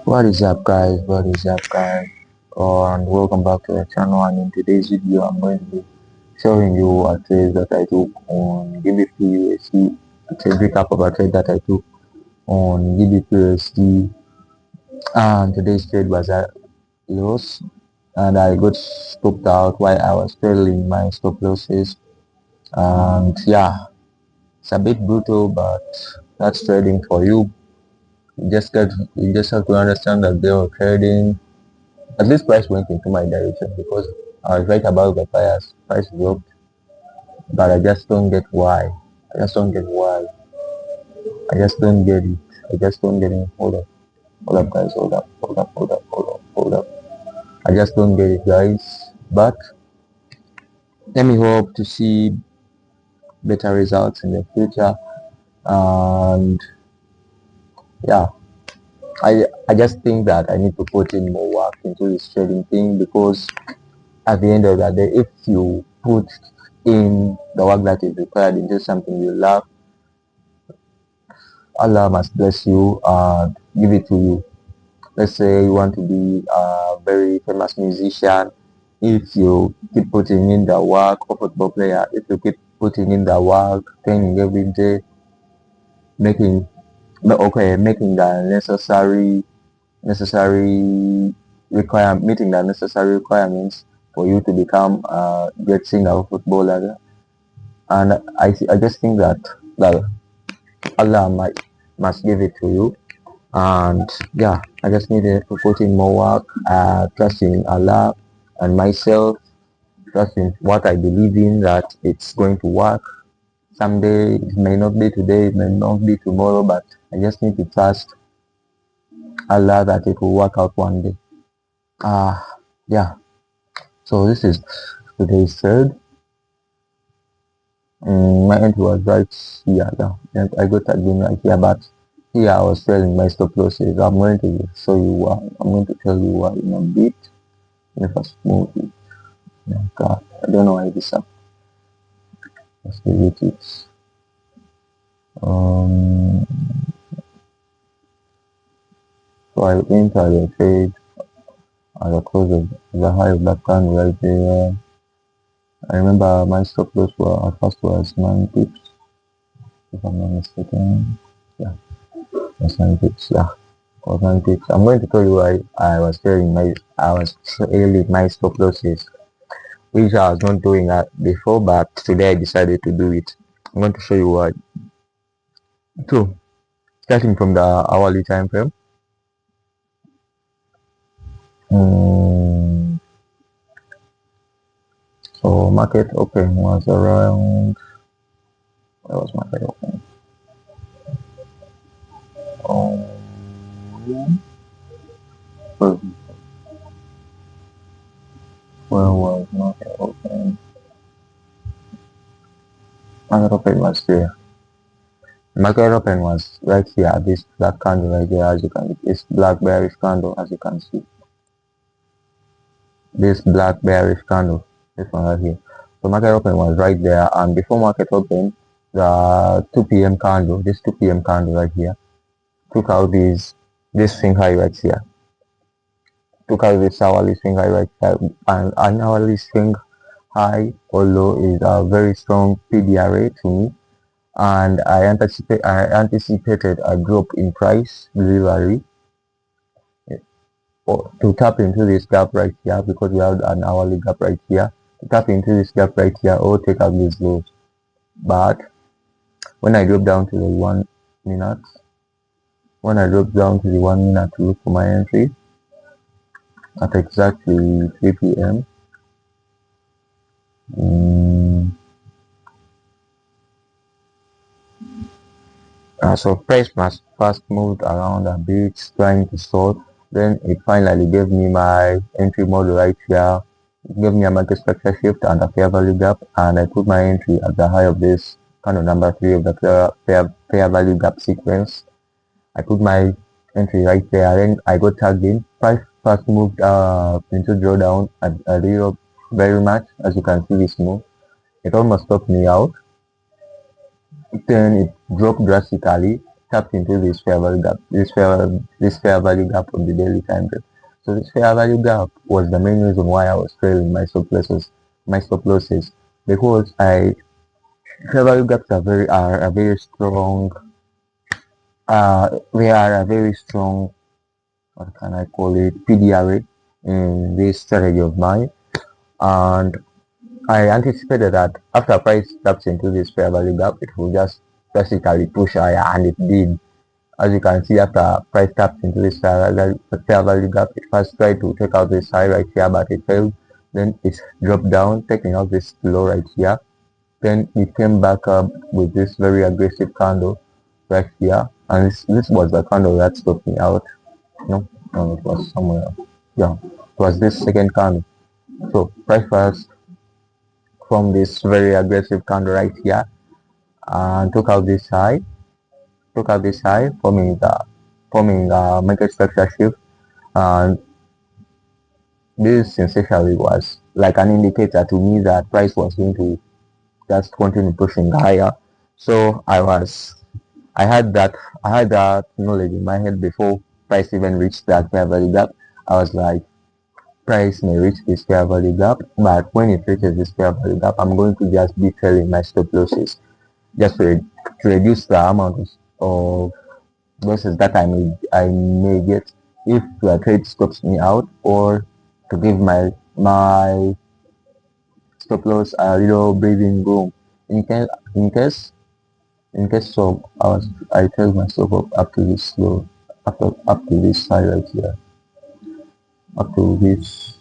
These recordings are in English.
What is up, guys? What is up, guys? And welcome back to the channel. And in today's video, I'm going to be showing you a trade that I took on GBP USD. It's a recap of a trade that I took on GBP USD. And today's trade was a loss, and I got stopped out while I was trailing my stop losses. And yeah, it's a bit brutal, but that's trading for you. You just have to understand that they were trading. At least price went into my direction because I was right about the price dropped, but I just don't get why. I just don't get why. I just don't get it. I just don't get it. Hold up, guys. Hold up. I just don't get it, guys. But let me hope to see better results in the future. And yeah, I just think that I need to put in more work into this trading thing because at the end of the day, if you put in the work that is required into something you love, Allah must bless you and give it to you. Let's say you want to be a very famous musician. If you keep putting in the work, or football player, if you keep putting in the work, training every day, making making the necessary meeting the necessary requirements for you to become a great singer or footballer. And I just think that Allah must give it to you. And yeah, I just needed to put in more work, trust in Allah and myself, trust in what I believe in, that it's going to work. Someday, it may not be today, it may not be tomorrow, but I just need to trust Allah that it will work out one day. Yeah, so this is today's third. My entry was right here, and I got again right here, but here I was selling my stop losses. I'm going to show you why. I'm going to tell you why in a bit. If I move it, oh God, I don't know why this up. Let's delete it. So I enter the trade at the close of the high of that candle right there. I remember my stop loss at first was 9 pips, if I'm not mistaken. Yeah, that's 9 pips. Yeah, or 9 pips. I'm going to tell you why I was trailing my stop losses, which I was not doing that before, but today I decided to do it. I'm going to show you why. So, starting from the hourly time frame. So market open was around. Where was market open? Um, where was market open? Market open was there. Market open was right here. This black candle right there, as you can. This black bearish candle, as you can see. This black bearish candle. This one right here. So market open was right there, and before market open, the 2 p.m. candle, this 2 p.m. candle right here, took out this swing high right here. Took out this hourly swing high right here. And an hourly swing high or low is a very strong PDRA to me. And I anticipated a drop in price delivery to tap into this gap right here, because we have an hourly gap right here. To tap into this gap right here or take out these lows. But when I drop down to the 1 minute, to look for my entry at exactly 3 p.m. So price must first moved around a bit, trying to sort. Then it finally gave me my entry model right here. It gave me a market structure shift and a fair value gap, and I put my entry at the high of this candle number 3 of the fair value gap sequence. I put my entry right there, and I got tagged in. Price first moved into drawdown at a little very much, as you can see this move. It almost stopped me out. Then it dropped drastically, tapped into this fair value gap, this fair value gap on the daily time frame. So this fair value gap was the main reason why I was trailing my stop losses, because I fair value gaps are a very strong they are a very strong, what can I call it, PDRA in this strategy of mine. And I anticipated that after price taps into this fair value gap, it will just basically push higher, and it did. As you can see, after price tapped into this fair value gap, it first tried to take out this high right here, but it failed. Then it dropped down, taking out this low right here. Then it came back up with this very aggressive candle right here, and this was the candle that stopped me out. No, it was somewhere else. Yeah, it was this second candle. So price first from this very aggressive candle right here and took out this high, forming a market structure shift. And this essentially was like an indicator to me that price was going to just continue pushing higher. So I had that knowledge in my head before price even reached that fair value gap. I was like, price may reach this fair value gap, but when it reaches this fair value gap, I'm going to just be trailing my stop losses, just to reduce the amount of losses that I may get if the trade stops me out, or to give my stop loss a little breathing room in case in case in case so I tell myself up to this low, up to this high right here, up to this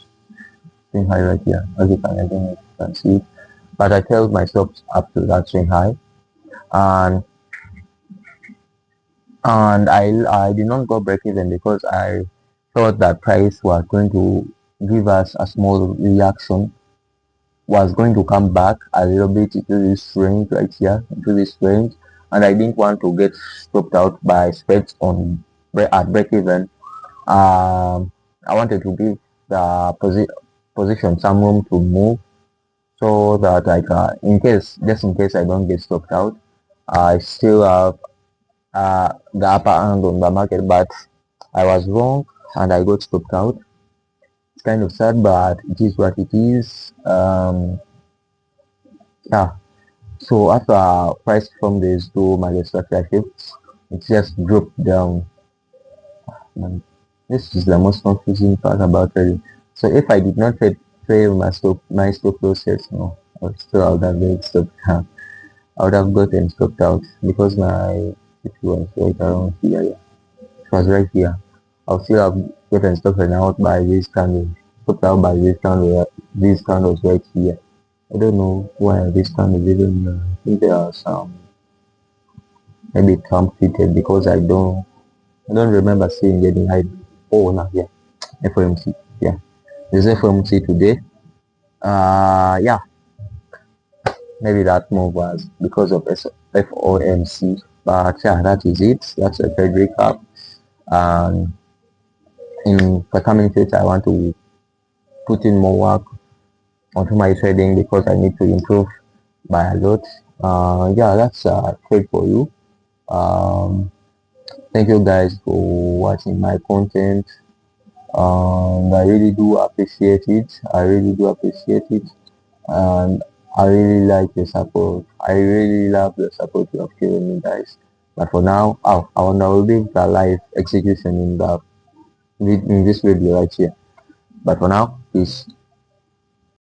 swing high right here, as you can, I don't know if you can see it, but I tell myself up to that swing high. And I did not go break even because I thought that price was going to give us a small reaction, was going to come back a little bit into this range right here, into this range, and I didn't want to get stopped out by spreads at break even. I wanted to give the position some room to move, so that like just in case I don't get stopped out, I still have the upper hand on the market. But I was wrong and I got stopped out. It's kind of sad, but it is what it is. Yeah. So after price from these two market structure shifts, it just dropped down. And this is the most confusing part about trading. So if I did not fail my stop losses, no, I would still out have been stopped. I would have gotten stopped out because my it was right around here. Yeah. It was right here. I'll still have gotten stopped out by this candle. Stopped out by this candle. These candles right here. I don't know why this candle even. I think there are some maybe Trump fitted, because I don't remember seeing any high. Oh no, yeah, FOMC. Yeah, there's FOMC today. Yeah, maybe that move was because of FOMC. But yeah, that is it. That's a trade recap. And in the coming future, I want to put in more work onto my trading because I need to improve by a lot. Yeah, that's a trade for you. Thank you guys for watching my content. I really do appreciate it. I really do appreciate it. And I really like the support. I really love the support you have given me, guys. But for now, I will leave the live execution in this video right here. But for now, peace.